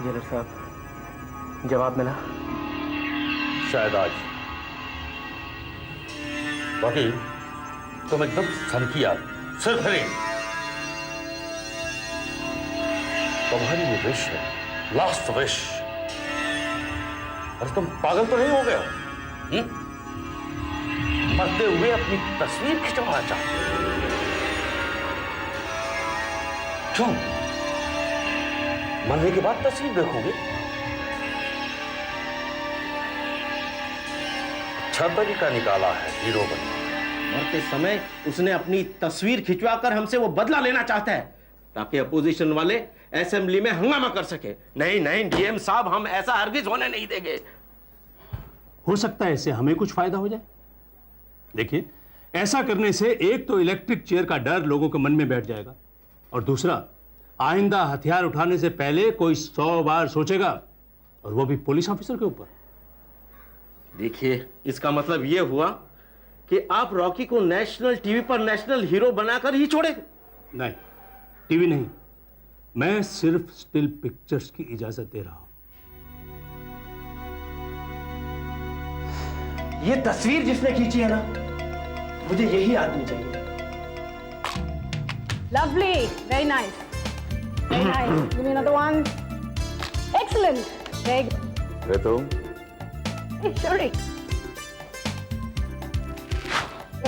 Jailer साहब, जवाब मिला? शायद आज। बाकी तुम एकदम सनकिया, सिर्फ है तुम्हारी ये विश है, लास्ट विश। अरे तुम पागल तो नहीं हो गए हो? मरते हुए अपनी तस्वीर खिंचवाना चाहते हो? क्यों? मरने के बाद तस्वीर देखोगे? अच्छा तरीका निकाला है हीरो बनने। मरते समय उसने अपनी तस्वीर खिंचवाकर हमसे वो बदला लेना चाहता है, ताकि अपोजिशन वाले असेंबली में हंगामा कर सके। नहीं नहीं डीएम साहब, हम ऐसा हरगिज होने नहीं देंगे। हो सकता है इससे हमें कुछ फायदा हो जाए। देखिए, ऐसा करने से एक तो इलेक्ट्रिक चेयर का डर लोगों के मन में बैठ जाएगा, और दूसरा, आइंदा हथियार उठाने से पहले कोई 100 बार सोचेगा, और वो भी पुलिस ऑफिसर के ऊपर। देखिए, इसका मतलब यह हुआ कि आप रॉकी को नेशनल टीवी पर नेशनल हीरो बनाकर ही छोड़े? नहीं, टीवी नहीं, मैं सिर्फ स्टिल पिक्चर्स की इजाजत दे रहा हूं। ये तस्वीर जिसने खींची है ना, मुझे यही आदमी चाहिए। Lovely, very nice, very nice. Give me another one. Excellent. Very good. तो Hey, sorry.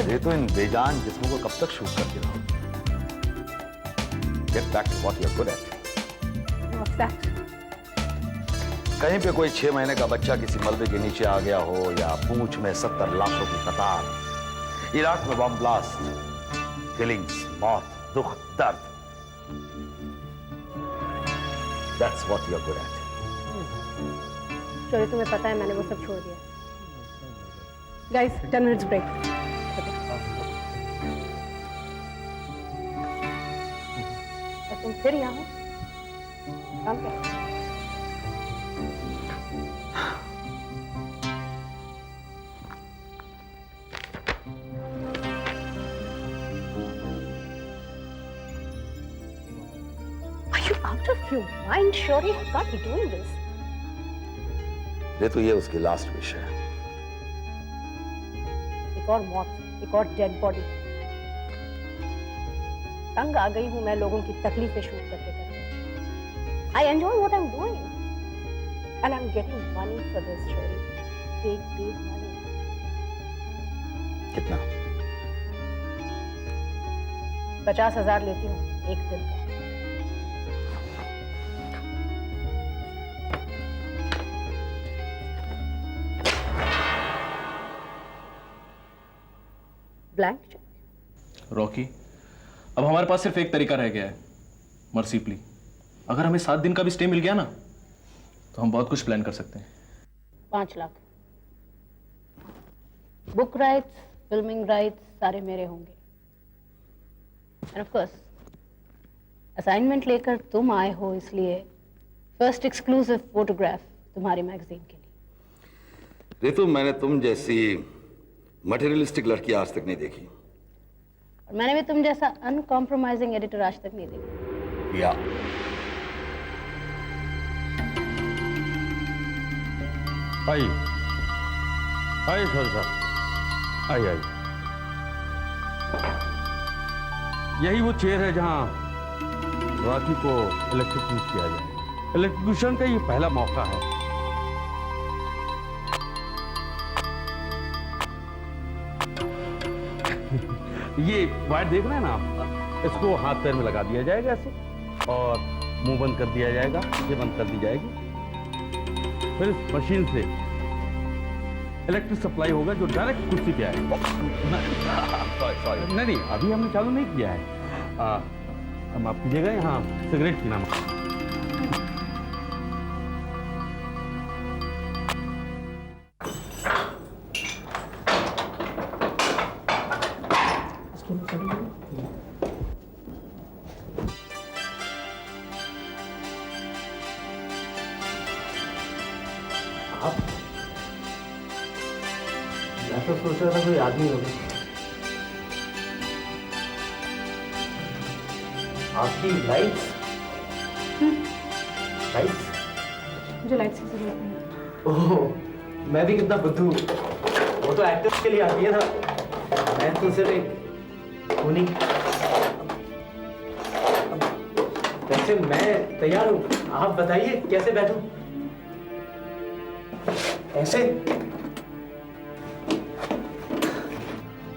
ये तो इन बेजान जिस्मों को कब तक शूट करते रहो? Get back to what you're good at. What's that? कहीं पे कोई 6 महीने का बच्चा किसी मलबे के नीचे आ गया हो, या पूंछ में 70 लाशों की कतार, इराक में बम ब्लास्ट, किलिंग्स, मौत, दुख, दर्द। That's what you're good at. Sorry, तुम्हें पता है मैंने वो सब छोड़ दिया। Guys, 10 minutes break. तुम फिर यहाँ हो? काम क्या? Are you out of your mind, Shorty? You can't be doing this. ये तो ये उसकी लास्ट विश है। एक और मौत, एक और डेड बॉडी। तंग आ गई हूं मैं लोगों की तकलीफें शूट करते करते। I enjoy what I'm doing, and I'm getting money for this, Shorty. Big, big money. कितना? 50,000 लेती हूँ एक दिन का। Blank cheque. रॉकी, अब हमारे पास सिर्फ एक तरीका रह गया है, मर्सी प्ली। अगर हमें 7 दिन का भी स्टे मिल गया ना, तो हम बहुत कुछ प्लान कर सकते हैं। 5 lakh. Book rights, filming rights सारे मेरे होंगे। एंड ऑफ कोर्स असाइनमेंट लेकर तुम आए हो, इसलिए फर्स्ट एक्सक्लूसिव फोटोग्राफ तुम्हारी मैगजीन के लिए। रितु, मैंने तुम जैसी मटेरियलिस्टिक लड़की आज तक नहीं देखी। और मैंने भी तुम जैसा अनकॉम्प्रोमाइजिंग एडिटर आज तक नहीं देखा। या आई आई सर साहब, आई आई। यही वो चेयर है जहां रॉकी को इलेक्ट्रोक्यूट किया जाए। इलेक्ट्रोक्यूशन का ये पहला मौका है। ये वायर देख रहे हैं ना आप, इसको हाथ पैर में लगा दिया जाएगा ऐसे, और मुंह बंद कर दिया जाएगा, ये बंद कर दी जाएगी। फिर इस मशीन से इलेक्ट्रिक सप्लाई होगा जो डायरेक्ट कुर्सी पे आएगा। नहीं, अभी हमने चालू नहीं किया है। हम आप कीजिएगा, यहाँ सिगरेट पीना मत। मैं तो सोच रहा था कोई आदमी होगा। आपकी लाइट्स मुझे लाइट्स की जरूरत नहीं है। ओह, मैं भी कितना बुद्धू हूँ। वो तो एक्टर्स के लिए आती है ना, मैं तो सिर्फ एक खूनी। वैसे मैं तैयार हूँ, आप बताइए कैसे बैठूं? ऐसे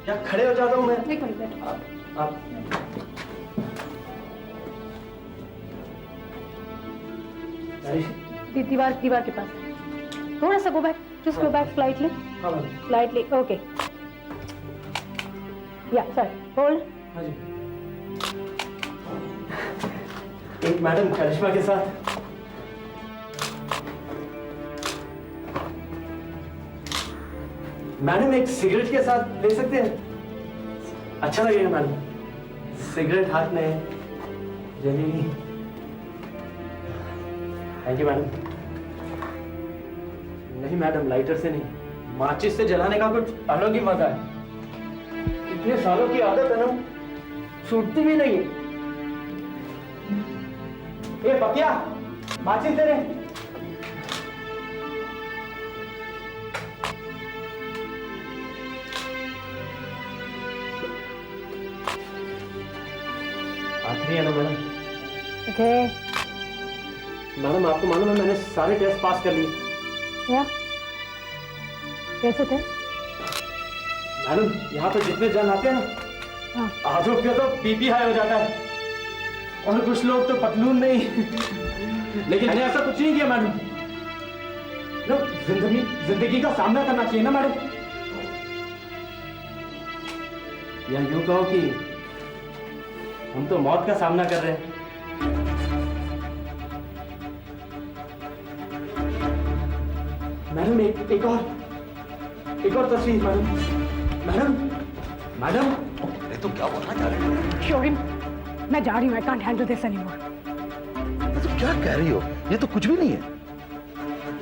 या खड़े हो जाता हूँ मैं? एक मिनट बैठो। आप दीवार के पास थोड़ा सा go back, just go back slightly, हाँ मैम। Slightly, okay. या सॉरी, होल्ड। हाँ जी। एक मैडम करिश्मा के साथ। मैडम एक सिगरेट के साथ ले सकते हैं? अच्छा लगेगा मैडम, सिगरेट हाथ में जली। Thank you madam. नहीं मैडम, लाइटर से नहीं, माचिस से जलाने का कुछ अलग ही मजा है। इतने सालों की आदत है ना, छूटती भी नहीं है। ए पकिया, माचिस दे रहे। आखिरी है ना मैडम? ओके। मैडम आपको मालूम है मैंने सारे टेस्ट पास कर लिए। या कैसे थे? मैडम यहाँ पे जितने जन आते हैं ना, हाँ। आधों का तो बीपी हाई हो जाता है, और कुछ लोग तो पतलून नहीं। लेकिन मैंने ऐसा कुछ नहीं किया मैडम। लो, जिंदगी का सामना करना चाहिए ना मैडम। या यूं कहो कि हम तो मौत का सामना कर रहे हैं। मैडम एक और तस्वीर मैडम। मैडम अरे तो क्या बोलना चाह रहे हो? श्योरिन, मैं जा रही हूँ। I can't handle this anymore. तुम क्या कह रही हो? ये तो कुछ भी नहीं है।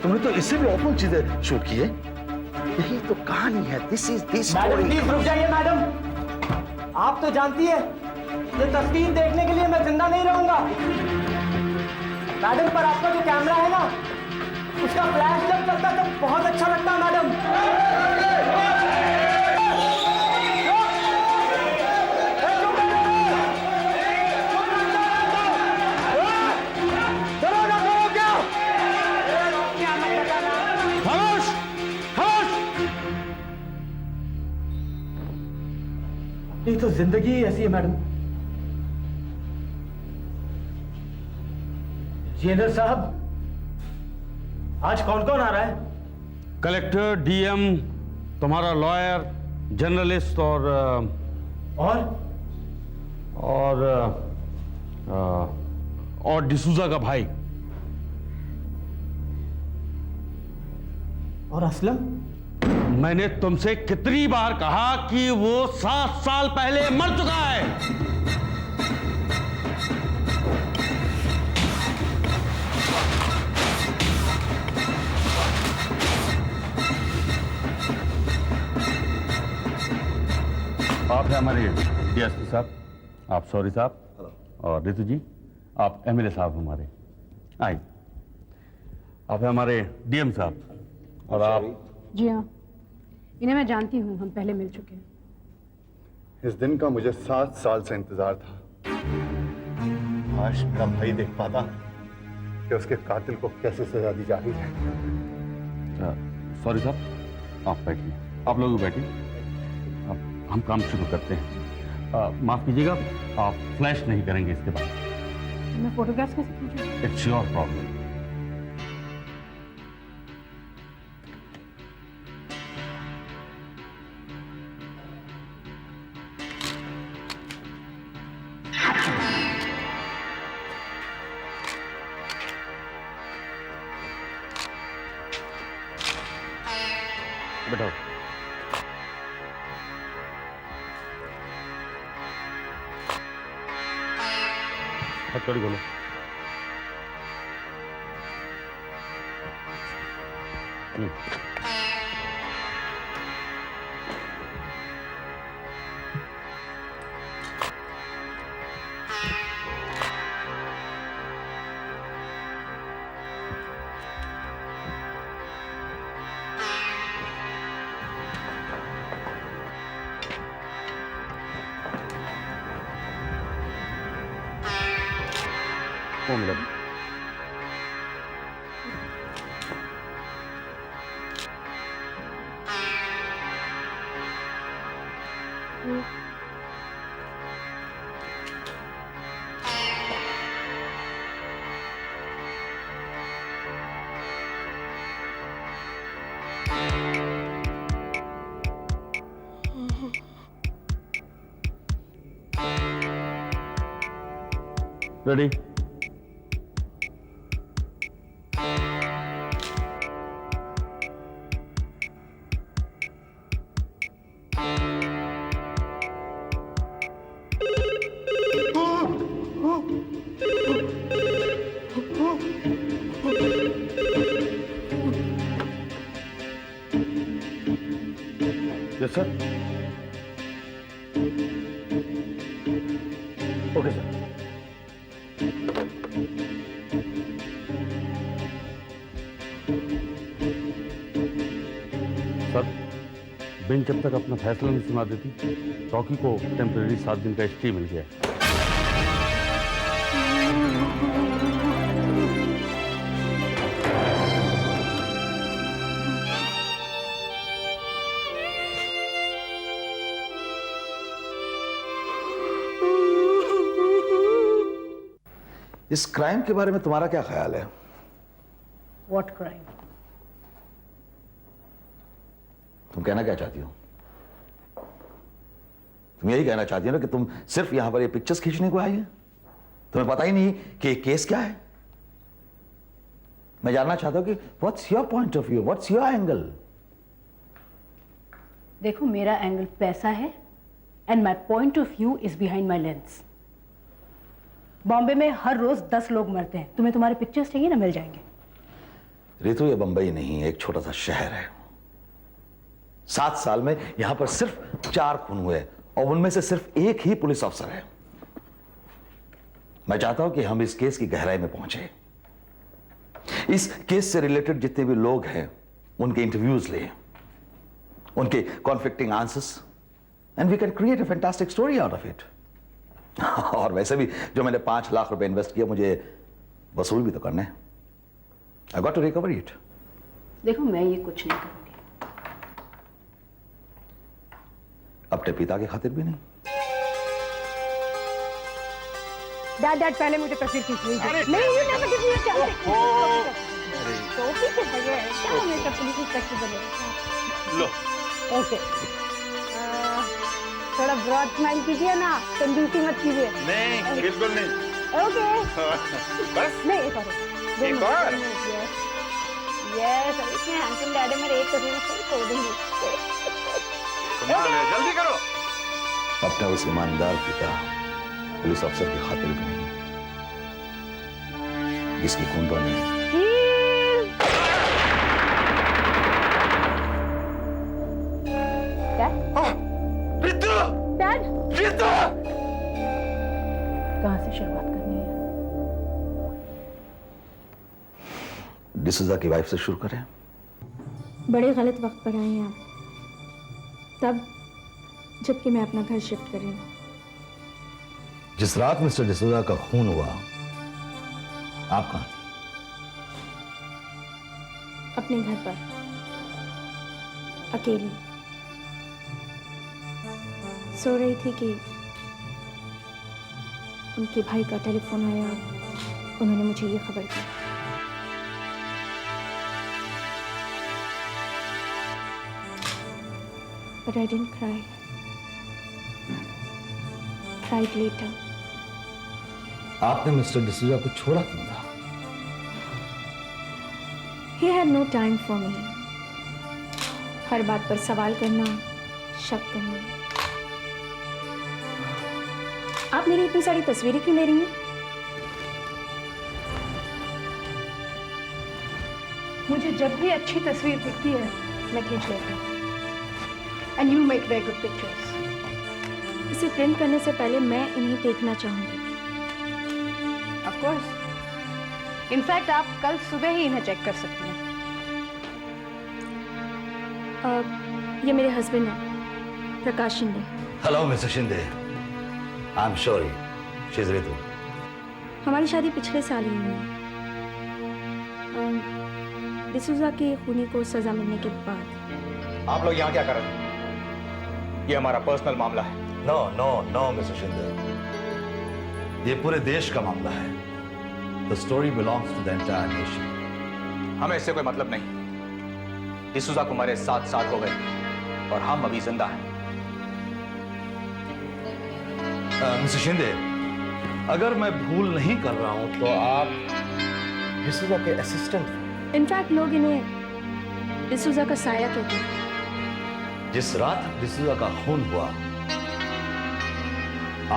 तुमने तो इससे भी ऑफल चीजें शूट की है। यही तो कहानी है। This is this madam please रुक जाइए मैडम। आप तो जानती है ये तस्वीर देखने के लिए मैं जिंदा नहीं रहूंगा। मैडम पर आपका जो कैमरा है ना, उसका फ्लैश जब चलता है तो बहुत अच्छा लगता है मैडम। खामोश, खामोश। ये तो जिंदगी ही ऐसी है मैडम। जेलर साहब, आज कौन कौन आ रहा है? कलेक्टर, डीएम, तुम्हारा लॉयर, जर्नलिस्ट और डिसूजा का भाई। और असलम? मैंने तुमसे कितनी बार कहा कि वो 7 साल पहले मर चुका है। आप हैं हमारे डीएसपी साहब, आप सॉरी साहब, और रितु जी आप एमएलए साहब हमारे। आइए। आप हैं हमारे डीएम साहब, और आप? जी हाँ, इन्हें मैं जानती हूँ, हम पहले मिल चुके हैं। इस दिन का मुझे 7 साल से इंतजार था। आज मेरा भाई देख पाता कि उसके कातिल को कैसे सजा दी जा रही है। सॉरी साहब, आप बैठिए, आप लोग भी बैठिए। अब हम काम शुरू करते हैं। माफ कीजिएगा, आप फ्लैश नहीं करेंगे इसके बाद। मैं फोटोग्राफ्स कैसे खींचूं? It's your problem. बैठो। हथकड़ी खोलो। वो minute ready yes sir okay sir sir bench जब तक अपना फैसला नहीं सुना देती, रॉकी को टेम्परेरी 7 दिन का स्टे मिल गया। इस क्राइम के बारे में तुम्हारा क्या ख्याल है? What crime? तुम कहना क्या चाहती हो? तुम यही कहना चाहती हो ना कि तुम सिर्फ यहां पर ये पिक्चर्स खींचने को आई है? तुम्हें पता ही नहीं कि ये केस क्या है? मैं जानना चाहता हूं कि what's your point of view, what's your angle? देखो, मेरा एंगल पैसा है and my point of view is behind my lens. Bombay में हर रोज 10 लोग मरते हैं। तुम्हें तुम्हारे पिक्चर्स चाहिए ना, मिल जाएंगे। रितु, ये बंबई नहीं, एक छोटा सा शहर है। 7 साल में यहां पर सिर्फ 4 खून हुए और उनमें से सिर्फ एक ही पुलिस अफसर है। मैं चाहता हूं कि हम इस केस की गहराई में पहुंचे, इस केस से रिलेटेड जितने भी लोग हैं उनके इंटरव्यूज लें, उनके conflicting answers, and we can create a fantastic story out of it. और वैसे भी जो मैंने 5 लाख रुपए इन्वेस्ट किया, मुझे वसूल भी तो करना है। I got to recover it. देखो, मैं ये कुछ नहीं करूंगी। अपने पिता की खातिर भी नहीं? डैड पहले मुझे तस्वीर खींच लीजिए। नहीं, ये ना मुझे ये क्या तो ठीक है भैया, क्या मैं तो पुलिस इंस्पेक्टर बने। लो ओके, थोड़ा ब्रॉड स्माइल कीजिए ना, कंजूसी मत कीजिए। नहीं, बिल्कुल नहीं। ओके बस नहीं, एक और एक और? यस, इतने हैंडसम डैड है, मेरे एक तस्वीर में छोड़ दूंगी। जल्दी करो। अपने उस ईमानदार पिता पुलिस अफसर की खातिर भी नहीं, जिसकी खूंटों ने डैड, कहां से शुरुआत करनी है? डिसूजा की वाइफ से शुरू करें। बड़े गलत वक्त पर आए हैं आप, तब जबकि मैं अपना घर शिफ्ट कर रही हूँ। जिस रात मिस्टर डिसूजा का खून हुआ, आप कहां थी? अपने घर पर अकेली सो रही थी कि उनके भाई का टेलीफोन आया। उन्होंने मुझे ये खबर दी। But I didn't cry. Cried later. आपने मिस्टर डिसूजा को छोड़ा क्यों था? He had no time for me. हर बात पर सवाल करना, शक करना। आप मेरी इतनी सारी तस्वीरें क्यों ले रही हैं? मुझे जब भी अच्छी तस्वीर दिखती है, मैं खींच लेती हूँ। And you make very good pictures. इसे प्रिंट करने से पहले मैं इन्हें देखना चाहूंगी। Of course. In fact, आप कल सुबह ही इन्हें चेक कर सकती हैं। ये मेरे हस्बैंड हैं, Prakash Shinde. Hello mister Shinde, I am sorry, she is Ritu. हमारी शादी पिछले साल ही हुई। डिसूजा के खूनी को सजा मिलने के बाद। आप लोग यहाँ क्या कर रहे हैं? ये हमारा पर्सनल मामला है। No no no mister Shinde, ये पूरे देश का मामला है। The story belongs to the entire nation. हमें इससे कोई मतलब नहीं। डिसूजा को मरे 7 साल हो गए और हम अभी जिंदा हैं। मिस्टर शिंदे, अगर मैं भूल नहीं कर रहा हूं तो आप डिसूजा के असिस्टेंट हैं। इनफैक्ट लोग इन्हें डिसूजा का साया कहते हैं। जिस रात डिसूजा का खून हुआ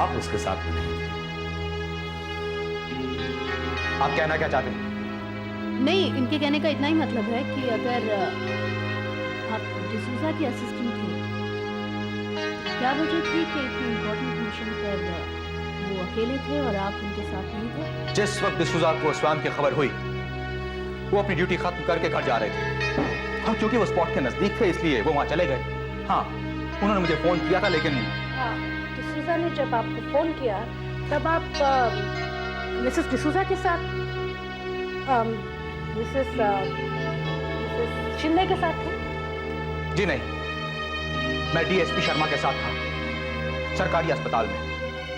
आप उसके साथ में नहीं थे। आप कहना क्या चाहते हैं? नहीं, इनके कहने का इतना ही मतलब है कि अगर आप डिसूजा के असिस्टेंट थे, क्या वजह थी कि इतने इम्पोर्टेंट मिशन पर वो अकेले थे और आप उनके साथ नहीं थे? जिस वक्त डिसूजा को स्वयं की खबर हुई, वो अपनी ड्यूटी खत्म करके घर जा रहे थे। हम चूंकि वो स्पॉट के नजदीक थे इसलिए वो वहां चले गए। हाँ, उन्होंने मुझे फोन किया था, लेकिन हाँ, डिसूजा ने जब आपको फोन किया तब आप मिसेस डिसूजा के साथ मिसेस शिंदे के साथ थे? जी नहीं, मैं डीएसपी शर्मा के साथ था, सरकारी अस्पताल में,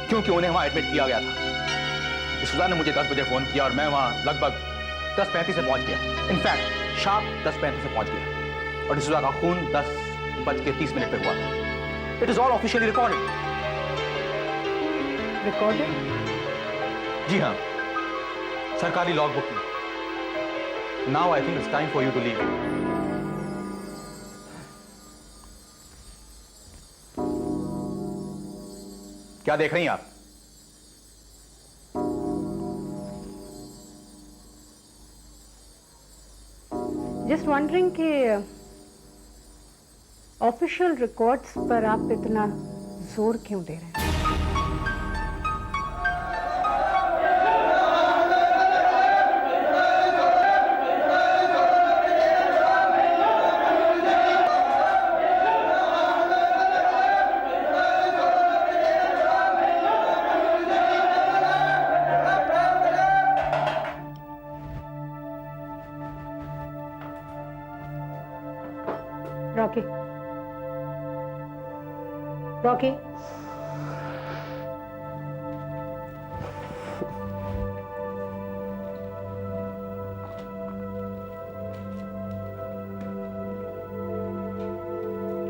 क्योंकि उन्हें वहां एडमिट किया गया था। डिसूजा ने मुझे 10 बजे फोन किया और मैं वहां लगभग 10:35 से पहुंच गया। इनफैक्ट शार्प 10:35 से पहुंच गया और डिसूजा का खून 10:30 पे हुआ था। It is all officially recorded. Recorded? जी हाँ, सरकारी लॉग बुक में। Now I think it's time for you to leave. क्या देख रही हैं आप? जस्ट वंडरिंग कि ऑफिशियल रिकॉर्ड्स पर आप इतना जोर क्यों दे रहे हैं? रॉकी, रॉकी,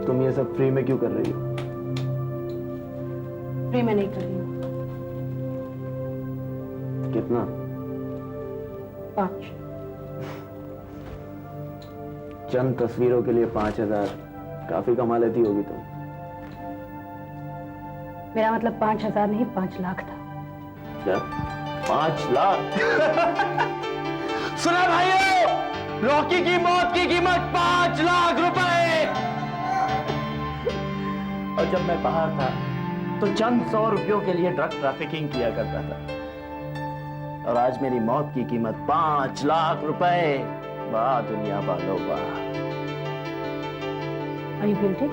तुम ये सब फ्री में क्यों कर रही हो? फ्री में नहीं कर रही हूँ। कितना? 5। चंद तस्वीरों के लिए 5,000 काफी कमा लेती होगी तुम। मेरा मतलब 5,000 नहीं, 5 लाख था। क्या? 5 लाख? सुना भाइयों, रॉकी की मौत की कीमत 5 लाख रुपए। और जब मैं बाहर था तो चंद 100 रुपयों के लिए ड्रग ट्रैफिकिंग किया करता था, और आज मेरी मौत की कीमत 5 लाख रुपए। वाह दुनिया वालों वाह। Are you guilty?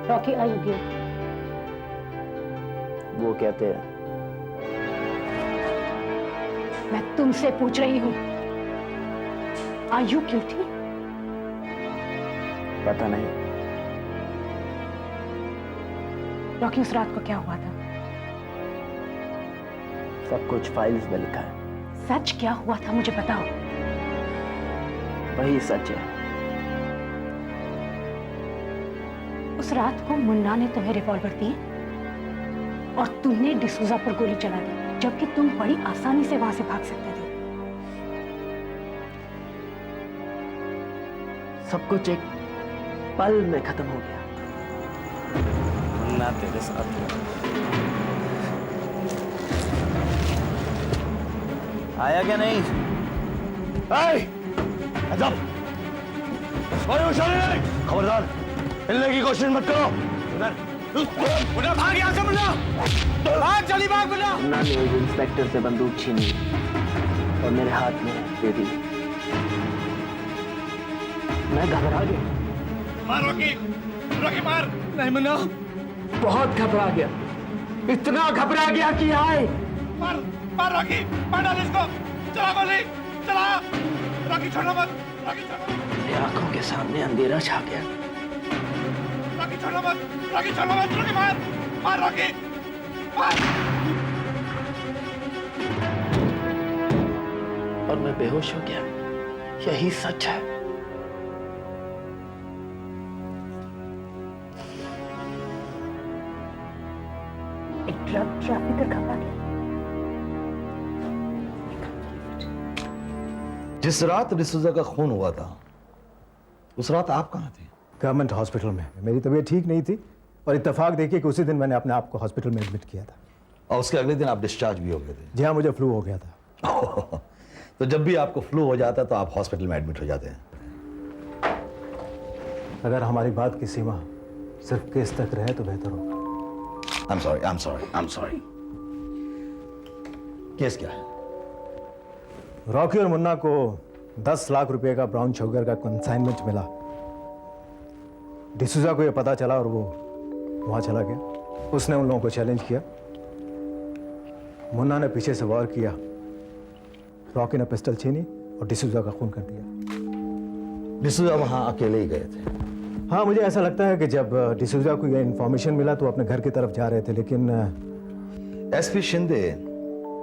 Rocky, are you guilty? वो कहते हैं। मैं तुमसे पूछ रही हूँ, Are you guilty? पता नहीं। रॉकी, उस रात को क्या हुआ था? सब कुछ फाइल्स में लिखा है। सच क्या हुआ था मुझे बताओ। वही सच है। उस रात को मुन्ना ने तुम्हें रिवॉल्वर दी और तुमने डिसूजा पर गोली चला दी, जबकि तुम बड़ी आसानी से वहां से भाग सकते थे। सब कुछ एक पल में खत्म हो गया। मुन्ना तेरे साथ है। आया क्या नहीं? खबरदार, हिलने की कोशिश मत करो। मुन्ना भाग यहाँ से, मुन्ना भाग, चली भाग मुन्ना। मुन्ना ने उस इंस्पेक्टर से बंदूक छीनी और मेरे हाथ में दे दी। मैं घबरा गया। मार रॉकी, रॉकी मार। नहीं मुन्ना, बहुत घबरा गया। इतना घबरा गया कि आए। मार रॉकी, मार डाल इसको। चला गोली, चला। रॉकी छोड़ो मत, रॉकी छोड़ो मत। मेरी आंखों के सामने अंधेरा छा गया। रॉकी छोड़ो मत, रॉकी छोड़ो मत, रॉकी मार, मार रॉकी, मार। और मैं बेहोश हो गया। यही सच है। एक ड्रग ट्रैफिकर घबरा गया। जिस रात डिसूजा का खून हुआ था उस रात आप कहाँ थे? गवर्नमेंट हॉस्पिटल में। मेरी तबीयत ठीक नहीं थी और इत्तेफाक देखिए कि उसी दिन मैंने अपने आप को हॉस्पिटल में एडमिट किया था। और उसके अगले दिन आप डिस्चार्ज भी हो गए थे? जी हाँ, मुझे फ्लू हो गया था। तो जब भी आपको फ्लू हो जाता है तो आप हॉस्पिटल में एडमिट हो जाते हैं। अगर हमारी बात की सीमा सिर्फ केस तक रहे तो बेहतर होगा। I'm sorry. केस क्या है? रॉकी और मुन्ना को 10 लाख रुपए का ब्राउन शुगर का कंसाइनमेंट मिला। डिसूजा को यह पता चला और वो वहां चला गया। उसने उन लोगों को चैलेंज किया। मुन्ना ने पीछे से वार किया। रॉकी ने पिस्टल छीनी और डिसूजा का खून कर दिया। डिसूजा वहां अकेले ही गए थे? हाँ, मुझे ऐसा लगता है कि जब डिसूजा को यह इंफॉर्मेशन मिला तो अपने घर की तरफ जा रहे थे, लेकिन एसपी शिंदे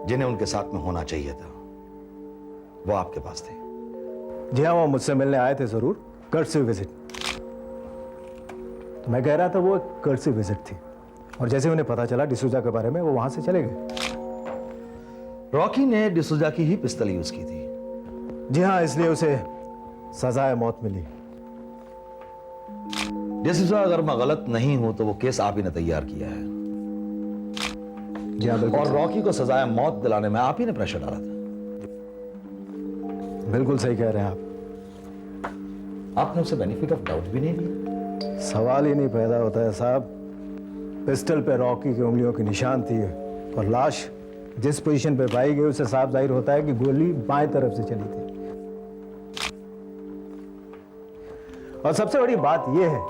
जिन्हें उनके साथ में होना चाहिए था वो आपके पास थे? जी हाँ, वो मुझसे मिलने आए थे जरूर, कर्टसी विजिट। तो मैं कह रहा था वो कर्टसी विजिट थी और जैसे उन्हें पता चला डिसूजा के बारे में वो वहां से चले गए। रॉकी ने डिसूजा की ही पिस्तल यूज की थी? जी हाँ, इसलिए उसे सजाए मौत मिली। डिसूजा अगर मैं गलत नहीं हूं तो वो केस आप ही ने तैयार किया है? जी हाँ, बिल्कुल। और रॉकी को सजाए मौत दिलाने में आप ही ने प्रेशर डाला था? बिल्कुल सही कह रहे हैं आप। आपने उसे बेनिफिट ऑफ डाउट भी नहीं दिया? सवाल ही नहीं पैदा होता है साहब। पिस्टल पे रॉकी की उंगलियों के निशान थी और लाश जिस पोजीशन पे पाई गई उससे साफ जाहिर होता है कि गोली बाएं तरफ से चली थी। और सबसे बड़ी बात यह है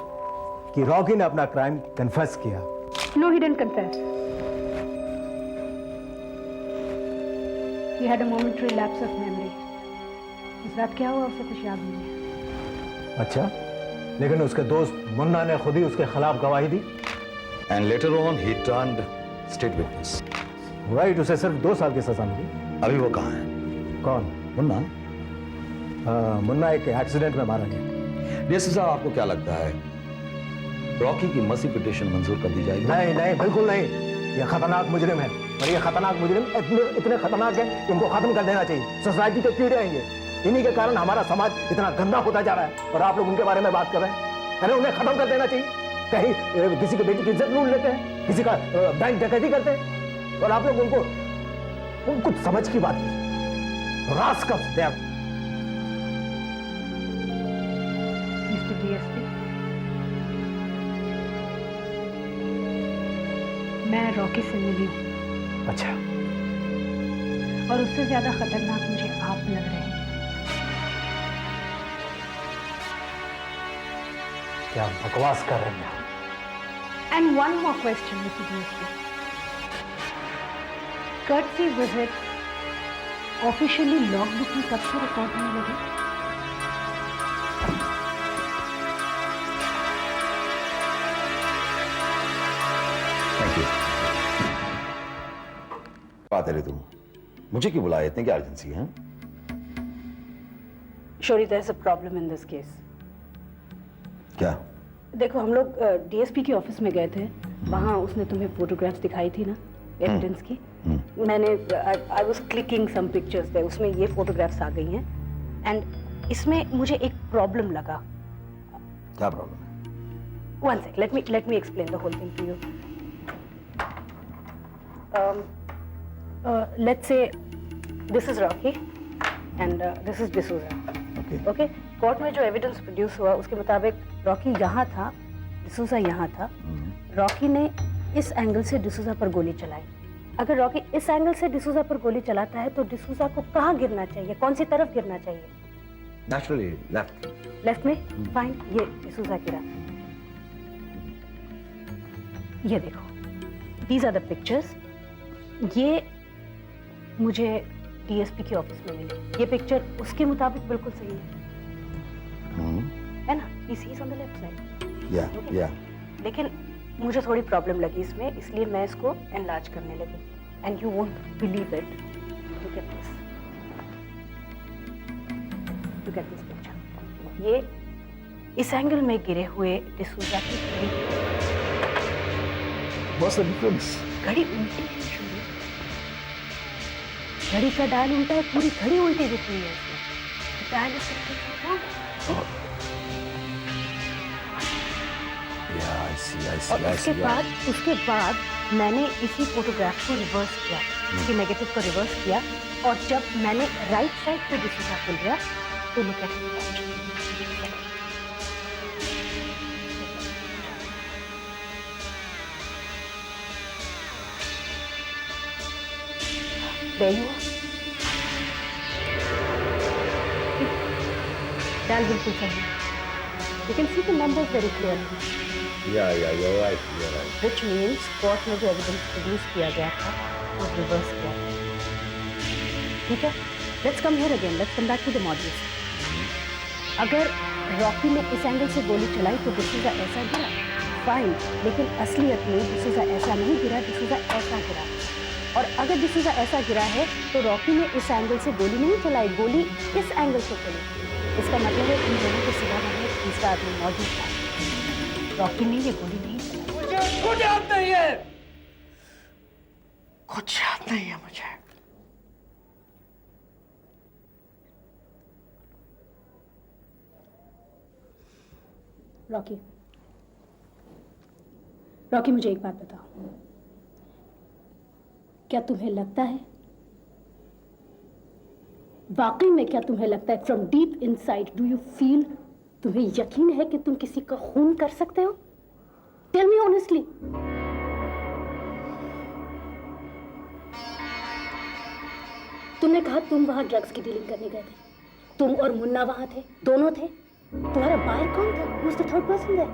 कि रॉकी ने अपना क्राइम कन्फेस किया। No, he didn't confess. He had a momentary lapse of memory. इस रात क्या हुआ उसे कुछ याद नहीं है। अच्छा, लेकिन उसके दोस्त मुन्ना ने खुद ही उसके खिलाफ गवाही दी। And later on he turned state witness. Right, उसे सिर्फ 2 साल की सजा मिली। अभी वो कहाँ है? कौन? मुन्ना? मुन्ना एक एक्सीडेंट में मारा गया। डीएसपी साहब, आपको क्या लगता है रॉकी की मर्सी पिटीशन मंजूर कर दी जाएगी? नहीं नहीं, बिल्कुल नहीं। ये खतरनाक मुजरिम है और ये खतरनाक मुजरिम इतने खतरनाक है कि इनको खत्म कर देना चाहिए। सोसाइटी के कीड़े हैं ये। इन्हीं के कारण हमारा समाज इतना गंदा होता जा रहा है और आप लोग उनके बारे में बात कर रहे हैं। अरे उन्हें खत्म कर देना चाहिए। कहीं किसी के बेटी की इज्जत लूट लेते हैं, किसी का बैंक डकैती करते हैं और आप लोग उनको कुछ समझ की बात कीजिए। रास्कल दे आप। Mr. DSP, मैं रॉकी से मिली हूँ। अच्छा, और उससे ज्यादा खतरनाक मुझे आप लग रहे हैं। क्या बकवास कर रहे हैं? And one more question, Mr. DSP. Courtesy visit officially logbook में कब से रिकॉर्ड होने लगी? Thank you. बात है रे तुम मुझे क्यों बुलाया? इतनी क्या अर्जेंसी है? Surely there is a problem in this case. क्या? देखो, हम लोग डीएसपी के ऑफिस में गए थे। वहाँ उसने तुम्हें फोटोग्राफ्स दिखाई थी ना, एविडेंस की। मैंने I was clicking some pictures पे, उसमें ये फोटोग्राफ्स आ गई हैं एंड इसमें मुझे एक प्रॉब्लम लगा। क्या प्रॉब्लम है? One sec, let me explain the whole thing to you. Let's say this is Rocky and this is D'Souza. Okay. Court में जो एविडेंस प्रोड्यूस हुआ उसके मुताबिक रॉकी यहाँ था, डिसूजा यहाँ था। रॉकी ने इस एंगल से डिसूजा पर गोली चलाई। अगर रॉकी इस एंगल से डिसूजा पर गोली चलाता है तो डिसूजा को कहाँ गिरना चाहिए, कौन सी तरफ गिरना चाहिए? Naturally left. लेफ्ट में? फाइन, ये डिसूजा गिरा। ये देखो, These are the pictures. ये मुझे डीएसपी के ऑफिस में मिली। ये पिक्चर उसके मुताबिक बिल्कुल सही है ना? He's on the left side. या लेकिन मुझे थोड़ी प्रॉब्लम लगी इसमें, इसलिए मैं इसको एनलार्ज करने लगी। And you won't believe it, look at this, look at this picture. ये इस एंगल में गिरे हुए डिसूजा की What's the difference? घड़ी उल्टी है शुरू। घड़ी का डायल उल्टा है, पूरी घड़ी उल्टी दिख रही है इसमें। डायल और उसके बाद मैंने इसी फोटोग्राफ को रिवर्स किया, इसके नेगेटिव को रिवर्स किया, और जब मैंने राइट साइड पे डिसूजा को लिया तो look at There you are. Dial बिल्कुल सही है। You can see the numbers very clearly. you're right. Which means court में जो एविडेंस प्रोड्यूस किया गया था वो रिवर्स किया गया। ठीक है? Let's come here again. Let's come back to the models. अगर रॉकी ने इस एंगल से गोली चलाई तो डिसूजा ऐसा गिरा, फाइन, लेकिन असलियत में डिसूजा ऐसा नहीं गिरा, डिसूजा ऐसा गिरा। और अगर डिसूजा ऐसा गिरा है तो रॉकी ने इस एंगल से गोली नहीं चलाई, गोली इस एंगल से चली। इसका मतलब है इन दोनों के सिवा में तीसरा आदमी मौजूद था। रॉकी ने ये गोली नहीं चलाई। मुझे कुछ याद नहीं है, कुछ याद नहीं है मुझे। रॉकी, रॉकी मुझे एक बात बताओ, क्या तुम्हें लगता है, वाकई में क्या तुम्हें लगता है, from deep inside do you feel, तुम्हें यकीन है कि तुम किसी का खून कर सकते हो? Tell me honestly. तुमने कहा तुम वहां ड्रग्स की डीलिंग करने गए थे, तुम और मुन्ना वहां थे, दोनों थे। तुम्हारा बायर कौन था? Who was the third person there?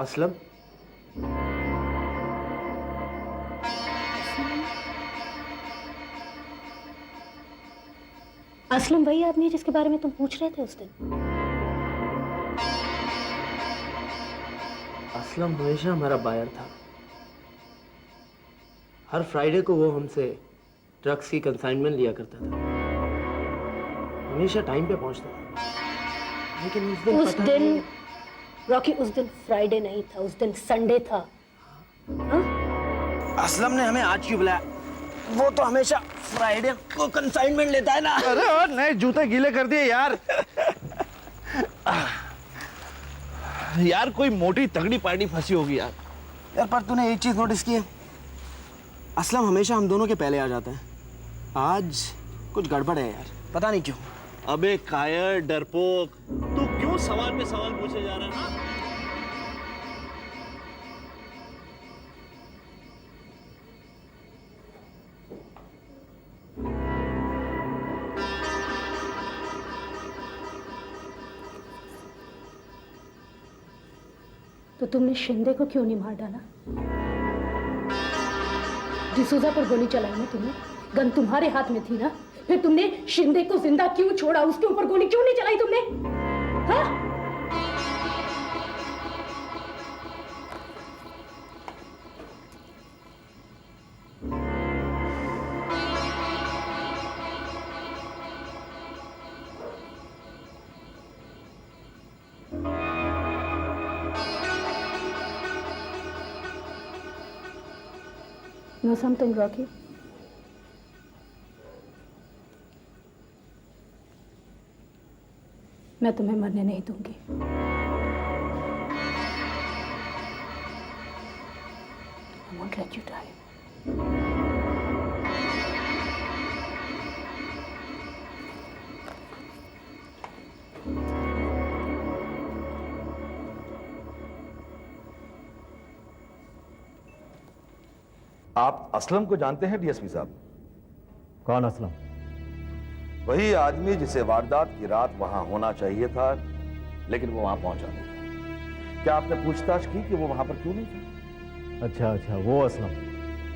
Aslam. Aslam वही आदमी है जिसके बारे में तुम पूछ रहे थे उस दिन? असलम हमेशा हमारा बायर था। हर फ्राइडे को वो हमसे ड्रग्स की कंसाइनमेंट लिया करता था, हमेशा टाइम पे पहुंचता था। लेकिन उस दिन रॉकी, उस दिन फ्राइडे नहीं था, उस दिन संडे था। असलम ने हमें आज क्यों बुलाया? वो तो हमेशा फ्राइडे को कंसाइनमेंट लेता है ना। अरे और नए जूते गीले कर दिए यार। यार कोई मोटी तगड़ी पार्टी फंसी होगी यार। यार पर तूने एक चीज नोटिस की है, असलम हमेशा हम दोनों के पहले आ जाता है। आज कुछ गड़बड़ है यार, पता नहीं क्यों। अबे कायर डरपोक, तू क्यों सवाल पे सवाल पूछे जा रहा है ना? तो तुमने शिंदे को क्यों नहीं मार डाला? डिसूजा पर गोली चलाई ना तुमने, गन तुम्हारे हाथ में थी ना, फिर तुमने शिंदे को जिंदा क्यों छोड़ा? उसके ऊपर गोली क्यों नहीं चलाई तुमने? हाँ? Know something, Rocky? मैं तुम्हें मरने नहीं दूंगी। I won't let you die. आप असलम को जानते हैं डीएसपी साहब? कौन असलम? वही आदमी जिसे वारदात की रात वहां होना चाहिए था, लेकिन वो वहां पहुंचा नहीं था। क्या आपने पूछताछ की कि वो वहां पर क्यों नहीं था? अच्छा, वो असलम।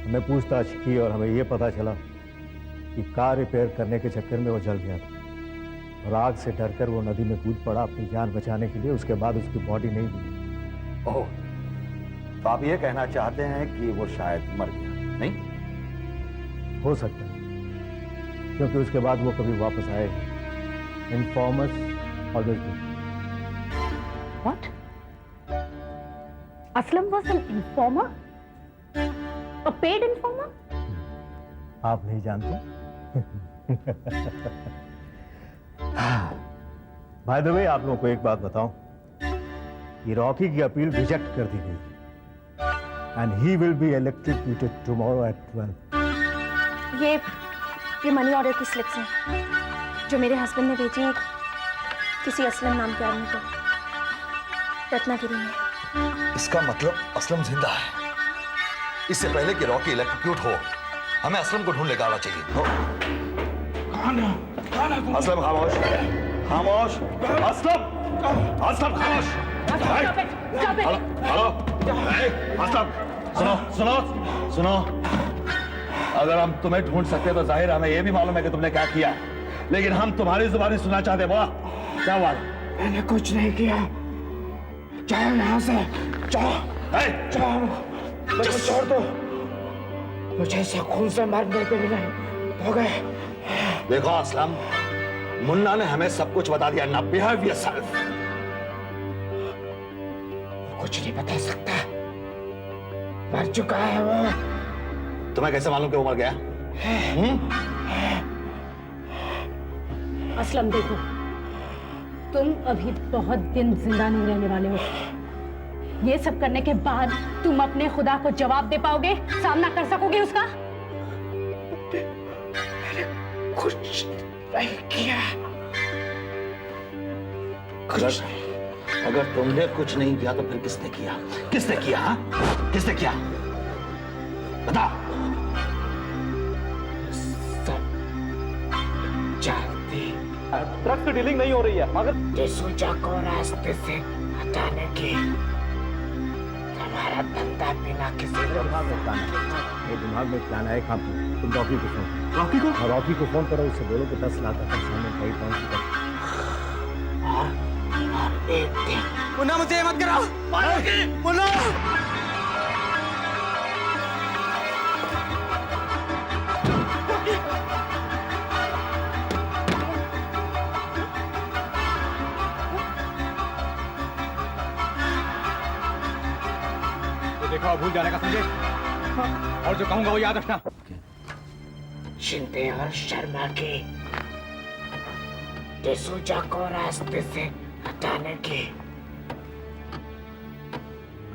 हमें पूछताछ की और हमें ये पता चला कि कार रिपेयर करने के चक्कर में वो जल गया था और आग से डरकर वो नदी में कूद पड़ा अपनी जान बचाने के लिए। उसके बाद उसकी बॉडी नहीं मिली। ओह, तो आप ये कहना चाहते हैं कि वो शायद मर गया? नहीं, हो सकता है, क्योंकि उसके बाद वो कभी वापस आएगा। Informers always do. What? Aslam was an informer? A paid informer? आप नहीं जानते? बाय द वे, आप लोगों को एक बात बताऊं कि रॉकी की अपील रिजेक्ट कर दी गई and he will be electrocuted tomorrow at 12। ये मनी ऑर्डर की स्लिप्स हैं जो मेरे हस्बैंड ने भेजी हैं किसी असलम नाम के आदमी को रत्नागिरी में। इसका मतलब असलम जिंदा है। इससे पहले कि रॉकी इलेक्ट्रोक्यूट हो, हमें असलम को ढूंढ लेकर आना चाहिए। असलम खामोश, खामोश। असलम, असलम खामोश। हेलो, असलम, सुनो। अगर हम तुम्हें ढूंढ सकते तो जाहिर हमें यह भी मालूम है कि तुमने क्या किया, लेकिन हम तुम्हारी जुबानी सुनना चाहते हैं। बोला क्या हुआ? मैंने कुछ नहीं किया। जाओ यहाँ से, जाओ, मेरे को छोड़ दो। मुझे इसे खून से मारने के लिए हो गए। देखो असलम, मुन्ना ने हमें सब कुछ बता दिया। ना बिहेव योरसेल्फ। कुछ नहीं बता सकता, मर चुका है वो। तुम्हें कैसे मालूम कि वो मर गया? असलम देखो, तुम अभी बहुत दिन जिंदा नहीं रहने वाले हो। ये सब करने के बाद तुम अपने खुदा को जवाब दे पाओगे, सामना कर सकोगे उसका? कुछ नहीं किया। अगर तुमने कुछ नहीं किया तो फिर किसने किया? किसने किया? हाँ? किसने किया? बता। ड्रग्स की डीलिंग नहीं हो रही है, मगर डिसूजा को रास्ते से हटाने की हमारा धंधा बिना किसी दिमाग में प्लान है। काम तुम रॉकी को फोन, रॉकी को फोन करो, उससे बोलो कि 10 लाख का सामने कहीं पहुंच चुका। और एक दिन मुन्ना मुझे मत कराओ। मुन्ना देखा, भूल जाने का समझे, और जो कहूंगा वो याद रखना। शिंदे और शर्मा की डिसूजा को रास्ते से हटाने की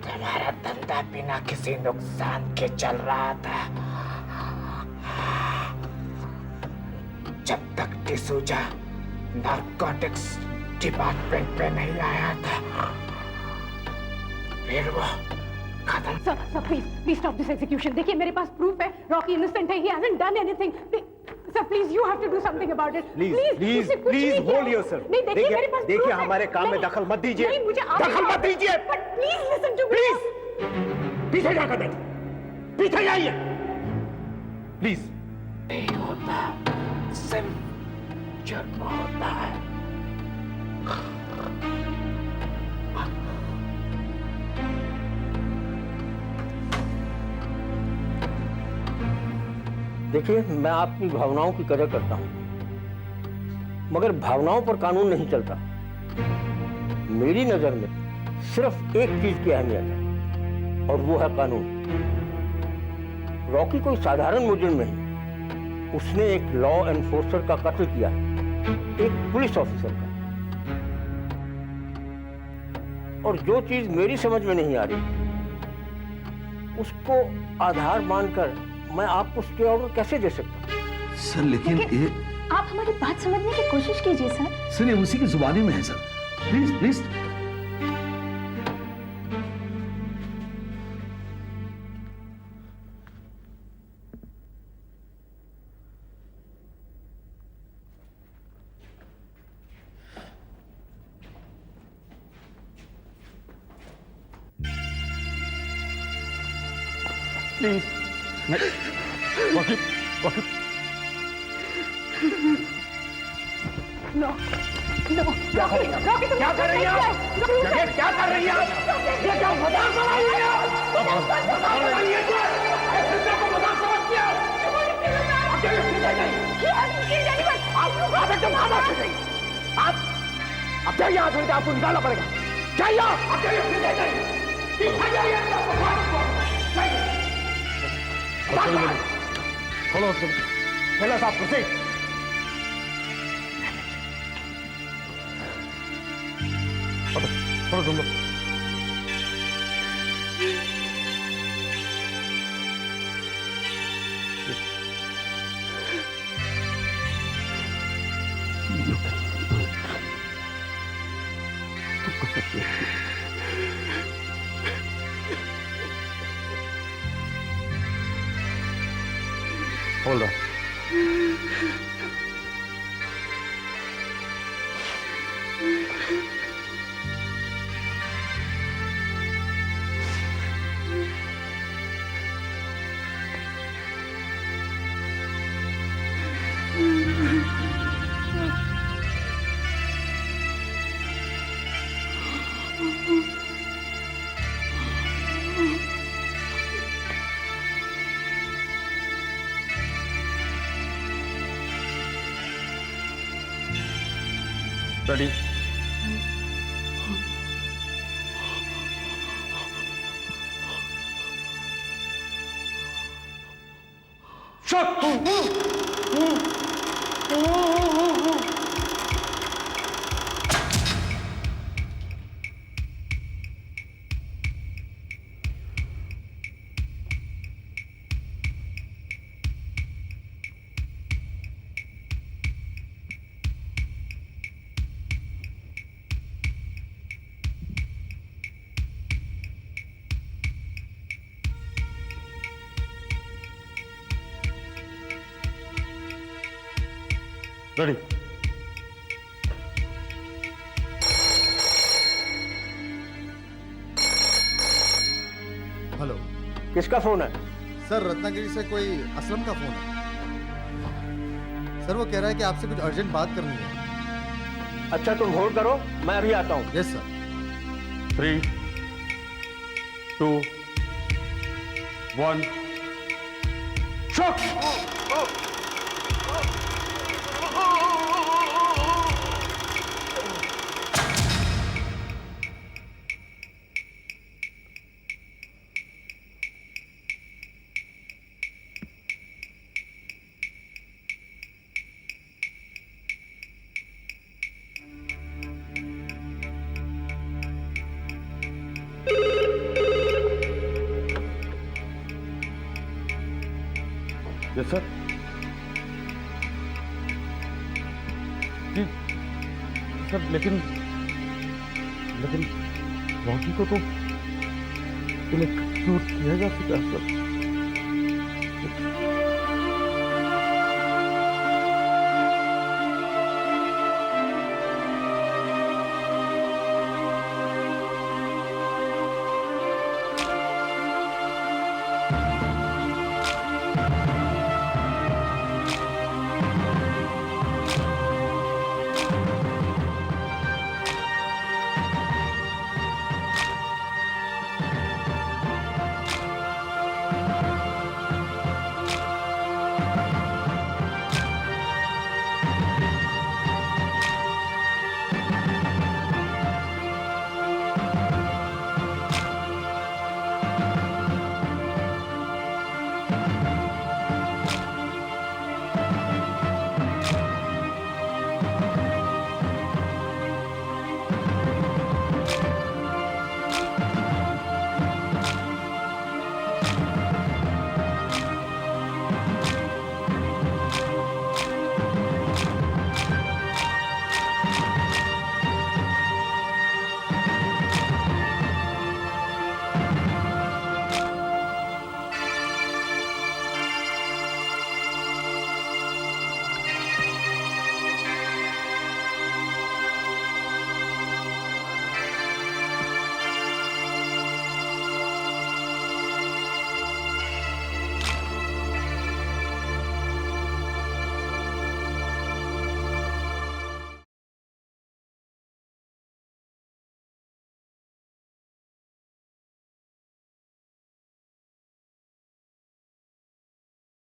हमारा धंधा बिना किसी नुकसान के चल रहा था। जब तक डिसूजा नारकोटिक्स डिपार्टमेंट पे नहीं आया था, फिर वो खत्म। Sir please stop this execution. देखिए मेरे पास प्रूफ है, रॉकी इनोसेंट है, he hasn't done anything. Sir please you have to do something about it. Please hold yourself. नहीं देखिए मेरे पास देखिए हमारे काम में दखल मत दीजिए। नहीं मुझे दखल मत दीजिए। But please listen to me. पीछे जाकर बैठ, पीछे जाइए प्लीज। नहीं होता, सिर्फ जुर्म होता है। देखिए, मैं आपकी भावनाओं की कदर करता हूं, मगर भावनाओं पर कानून नहीं चलता। मेरी नजर में सिर्फ एक चीज की अहमियत है और वो है कानून। रॉकी कोई साधारण मुजरिम नहीं, उसने एक लॉ एनफोर्सर का कत्ल किया है, एक पुलिस ऑफिसर का। और जो चीज मेरी समझ में नहीं आ रही उसको आधार मानकर मैं आपको स्टे ऑर्डर कैसे दे सकता? सर लेकिन ये आप हमारी बात समझने की कोशिश कीजिए सर। सर ये उसी की जुबानी में है सर। Please please. प्लीज वकील वकील नो नो क्या कर रही हैं? क्या कर रही हैं? ये क्या कर रही हैं? ये क्या मजाक समझ रही हैं? मजाक समझ रही हैं क्या? इस हिस्से को मजाक समझती हैं? अकेले सीधे नहीं। आप एकदम खामोश हो जाइए। आप अब जाइए यहाँ से, आपको निकालना पड़ेगा। जाइए अकेले सीधे नहीं। पीछे जाइए, आपको जाइए। खोलो उसको। पहले साहब प्रोसीड। थोड़ा तुम लोग Hold on. Ready? Ready? Hello किसका फोन है? सर, रत्नागिरी से कोई असलम का फोन है। सर वो कह रहा है कि आपसे कुछ अर्जेंट बात करनी है। अच्छा तुम होल्ड करो, मैं अभी आता हूँ। Yes sir. 3, 2, 1 shot. Yes sir. जी सर, लेकिन रॉकी को तो इलेक्ट्रोक्यूट किया जा चुका है सर।